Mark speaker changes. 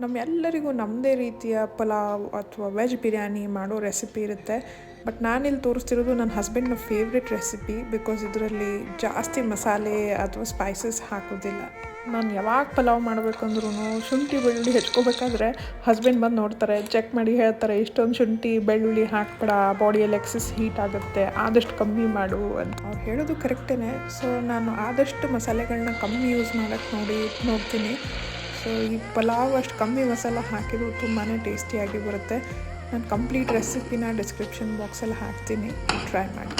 Speaker 1: ನಮ್ಮೆಲ್ಲರಿಗೂ ನಮ್ಮದೇ ರೀತಿಯ ಪಲಾವ್ ಅಥವಾ ವೆಜ್ ಬಿರಿಯಾನಿ ಮಾಡೋ ರೆಸಿಪಿ ಇರುತ್ತೆ. ಬಟ್ ನಾನಿಲ್ಲಿ ತೋರಿಸ್ತಿರೋದು ನನ್ನ ಹಸ್ಬೆಂಡ್ನ ಫೇವ್ರೆಟ್ ರೆಸಿಪಿ. ಬಿಕಾಸ್ ಇದರಲ್ಲಿ ಜಾಸ್ತಿ ಮಸಾಲೆ ಅಥವಾ ಸ್ಪೈಸಸ್ ಹಾಕೋದಿಲ್ಲ. ನಾನು ಯಾವಾಗ ಪಲಾವ್ ಮಾಡಬೇಕಂದ್ರೂ ಶುಂಠಿ ಬೆಳ್ಳುಳ್ಳಿ ಹೆಚ್ಕೋಬೇಕಾದ್ರೆ ಹಸ್ಬೆಂಡ್ ಬಂದು ನೋಡ್ತಾರೆ, ಚೆಕ್ ಮಾಡಿ ಹೇಳ್ತಾರೆ, ಇಷ್ಟೊಂದು ಶುಂಠಿ ಬೆಳ್ಳುಳ್ಳಿ ಹಾಕ್ಬೇಡ, ಬಾಡಿಯಲ್ಲಿ ಎಕ್ಸಸ್ ಹೀಟ್ ಆಗುತ್ತೆ, ಆದಷ್ಟು ಕಮ್ಮಿ ಮಾಡು ಅಂತ. ಅವ್ರು ಹೇಳೋದು ಕರೆಕ್ಟೇ. ಸೊ ನಾನು ಆದಷ್ಟು ಮಸಾಲೆಗಳನ್ನ ಕಮ್ಮಿ ಯೂಸ್ ಮಾಡೋಕ್ಕೆ ನೋಡ್ತೀನಿ. ಸೊ ಈ ಪಲಾವ್ ಅಷ್ಟು ಕಮ್ಮಿ ಮಸಾಲ ಹಾಕಿದ್ರು ತುಂಬಾ ಟೇಸ್ಟಿಯಾಗಿ ಬರುತ್ತೆ. ನಾನು ಕಂಪ್ಲೀಟ್ ರೆಸಿಪಿನ ಡಿಸ್ಕ್ರಿಪ್ಷನ್ ಬಾಕ್ಸಲ್ಲಿ ಹಾಕ್ತೀನಿ, ಟ್ರೈ ಮಾಡಿ.